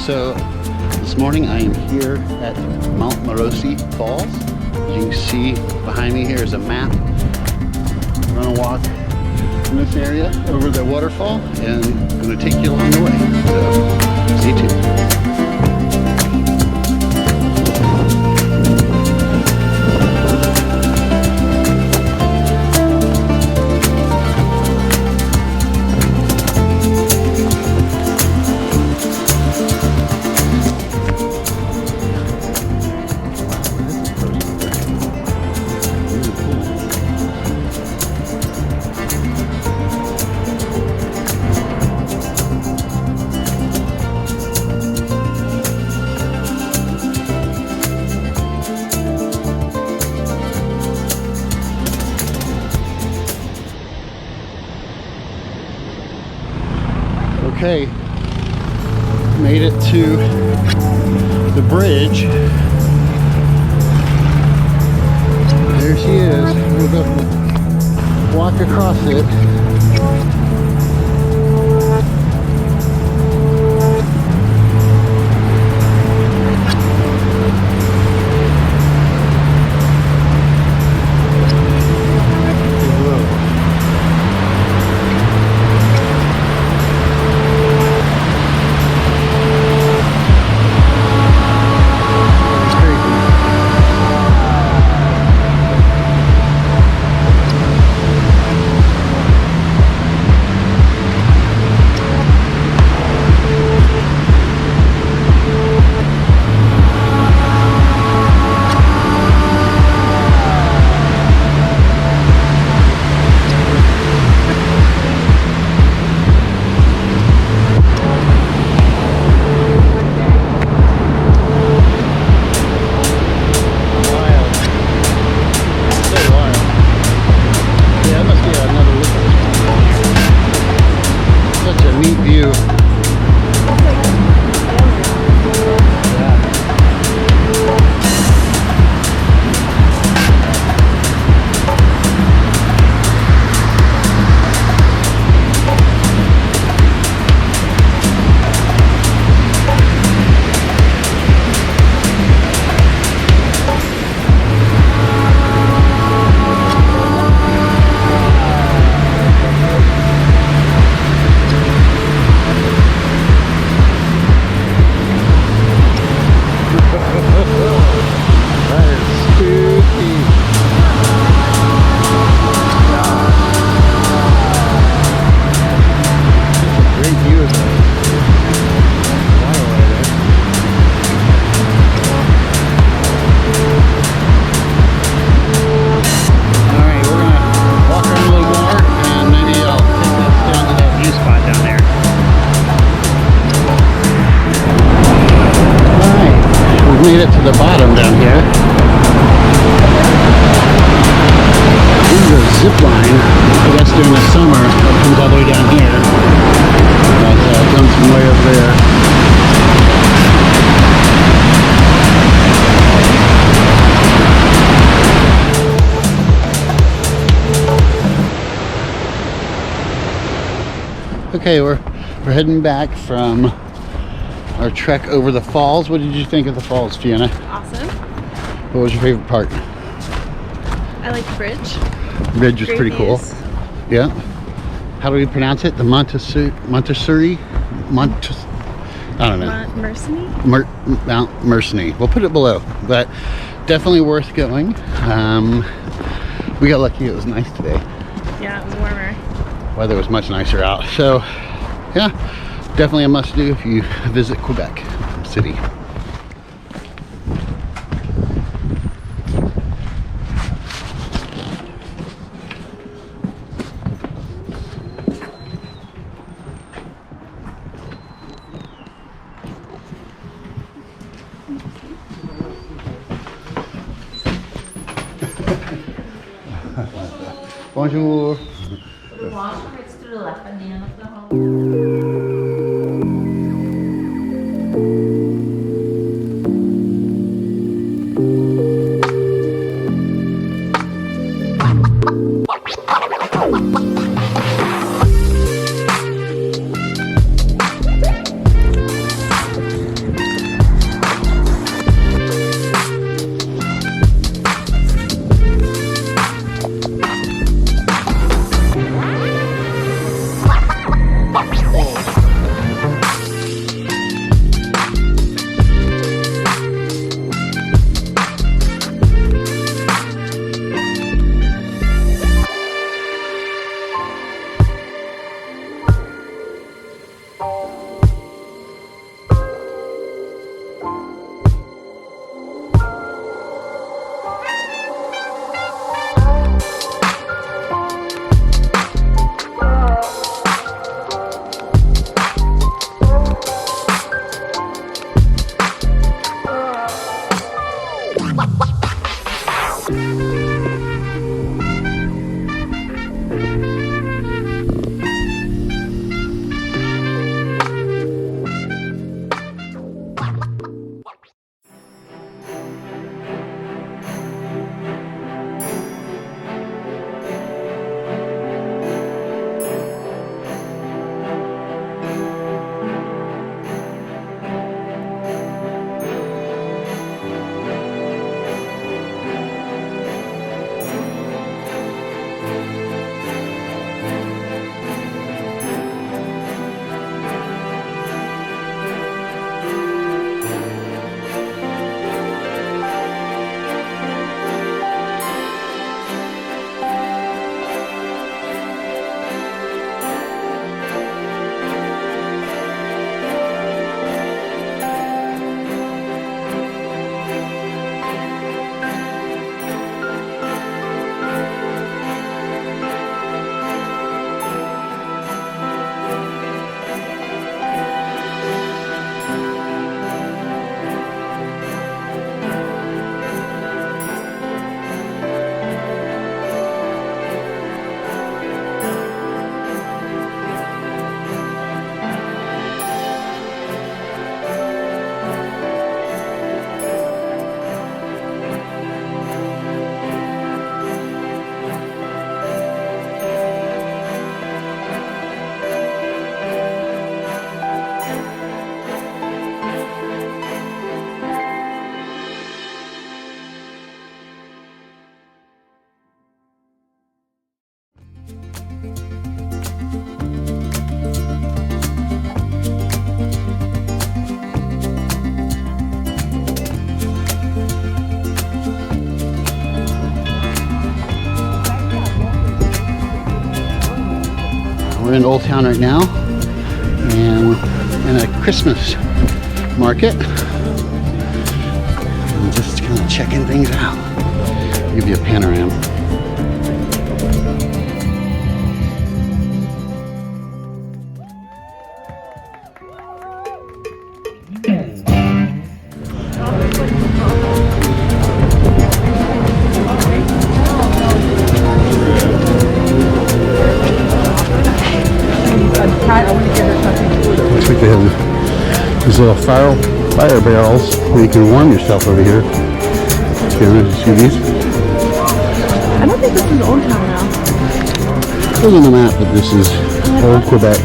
So this morning I am here at Montmorency Falls. As you can see behind me here is a map. We're gonna walk in this area over the waterfall and I'm gonna take you along the way. So stay tuned. Okay, made it to the bridge. There she is. We're about to walk across it. Made it to the bottom down here. This is a zip line. I guess during the summer it comes all the way down here. But it comes from way over there. Okay, we're heading back from our trek over the falls. What did you think of the falls, Fiona? Awesome. What was your favorite part? I like the bridge. The bridge was Great pretty cool. views. Yeah. How do we pronounce it? The Montmorency? I don't know. Montmorency. We'll put it below, but definitely worth going. We got lucky. It was nice today. Yeah, it was warmer. Weather was much nicer out. So, yeah. Definitely a must-do if you visit Quebec City. Bonjour. We're in Old Town right now, and in a Christmas market. I'm just kind of checking things out. I'll give you a panorama. Looks like they have these little fire barrels where you can warm yourself over here. Fiona, did you see these? I don't think this is Old Town now. It was on the map, but this is Old Quebec.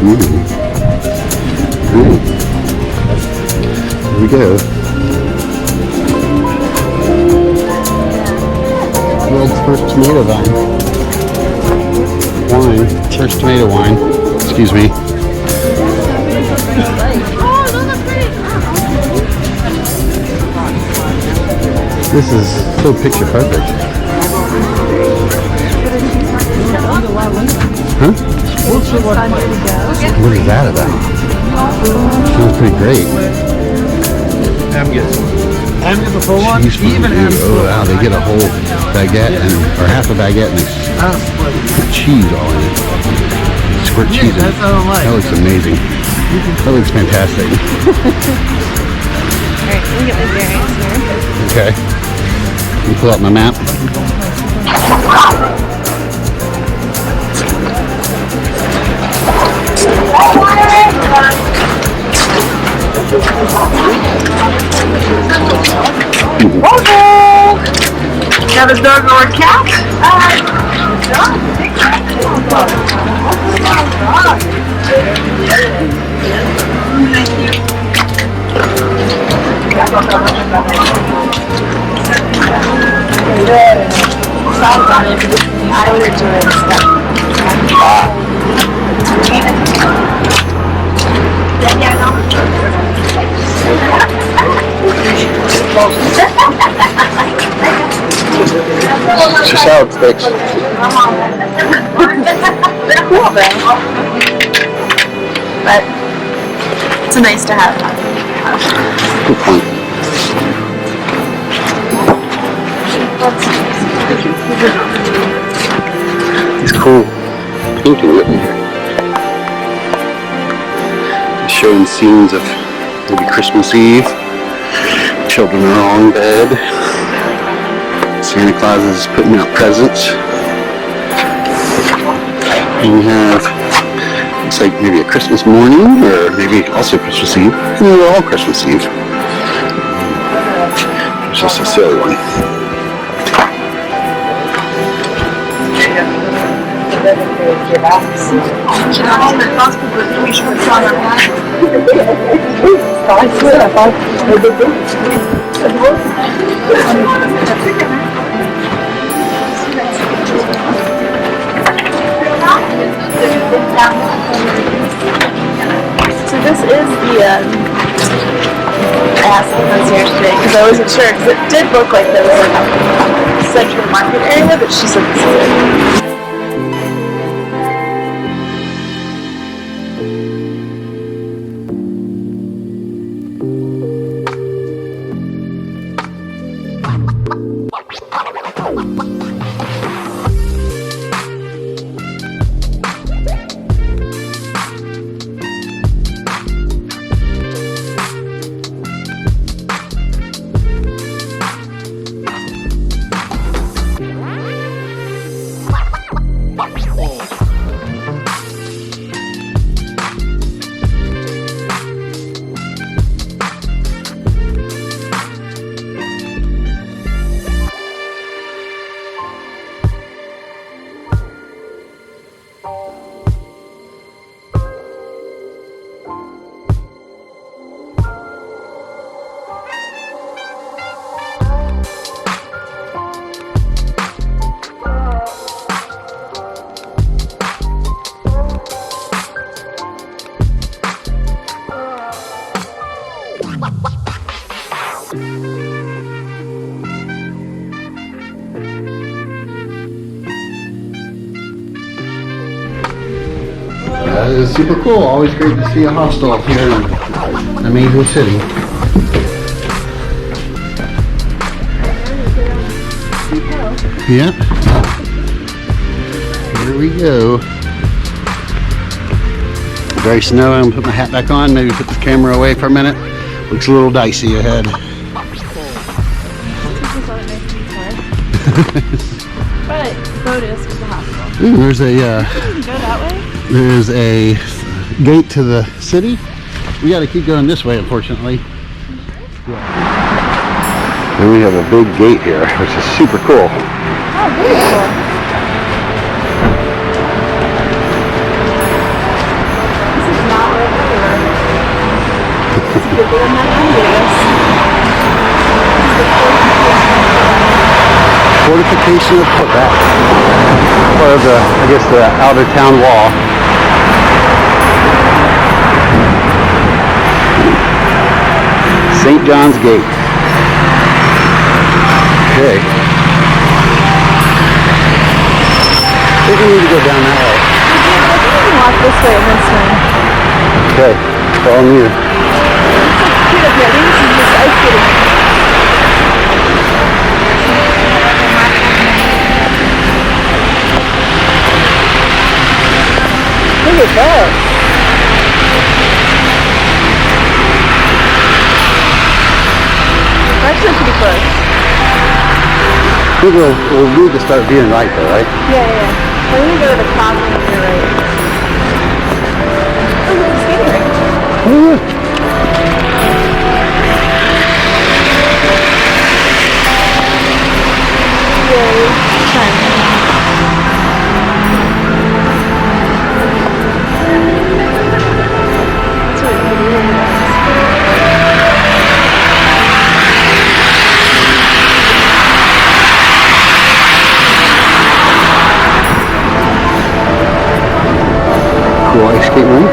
Ooh. Here we go. World's first tomato vine. Wine. First tomato wine. Excuse me. Oh, those are pretty. This is so picture perfect. Huh? What is that about? Sounds pretty great. Cheese from the ooh, oh wow, they get a whole baguette or half a baguette and they put cheese all in it. Squirt cheese in it. That looks amazing. That looks fantastic. Alright, let me get my bearings here. Okay. Let me pull out my map. Have a dog or a cat? It's just how it sticks. But It's a nice to have. Good point. It's cool painting written here. It's showing scenes of maybe Christmas Eve. Children are all in bed. Santa Claus is putting out presents. And we have, looks like maybe a Christmas morning, or maybe also Christmas Eve. And they're all Christmas Eve. It's just a silly one. So this is the, I asked the concierge today because I wasn't sure because it did look like there was like a central market area, but she said this is it. That is super cool. Always great to see a hostel here in an amazing city. Yeah. Here we go. Very snowy. I'm gonna put my hat back on. Maybe put the camera away for a minute. Looks a little dicey ahead. But Botus was the hospital. Ooh, there's a You can go that way? there's a gate to the city. We got to keep going this way, unfortunately. Yeah. And we have a big gate here, which is super cool. Oh, very cool. This is not where we were. It's a good thing I'm not on Vegas. Fortification of Quebec. Part of the, I guess, the outer town wall. St. John's Gate. Okay. I think we need to go down that way. I think we can walk this way and this way. Okay, follow me. It's like cute up here. I think this is just ice skating. Look at that. We're actually pretty close. I think we'll need to start being right there, right? Yeah. We're gonna go to the common on your right. Oh, there's a skating rink. Oh, yeah. Yay. Fun. That's really nice. Cool ice skate rink.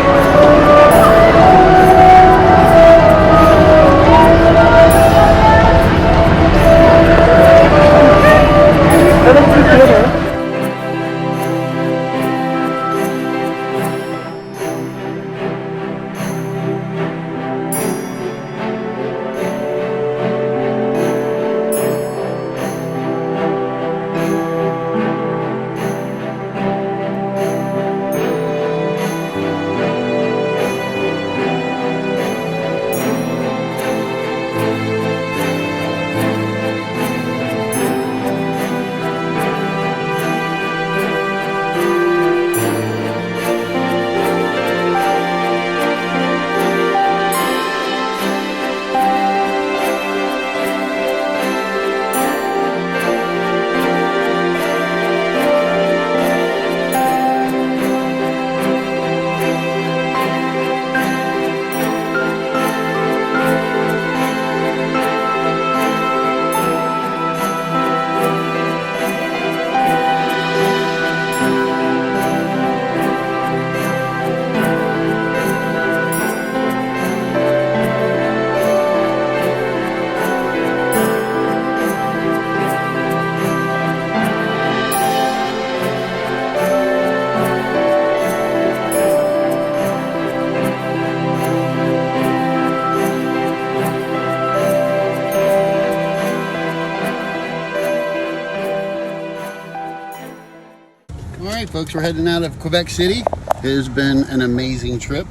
folks, we're heading out of Quebec City. It has been an amazing trip.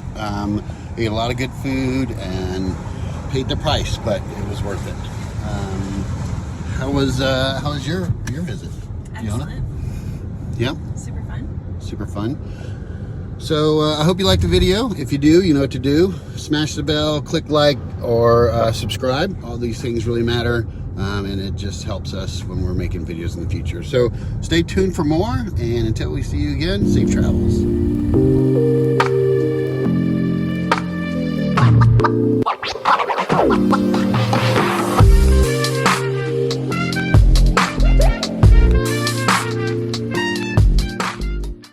Ate a lot of good food and paid the price, but it was worth it. How was your visit, Fiona? Excellent. Yep. Super fun. Super fun. So I hope you liked the video. If you do, you know what to do. Smash the bell, click like, or subscribe. All these things really matter, and it just helps us when we're making videos in the future. So stay tuned for more, and until we see you again, safe travels.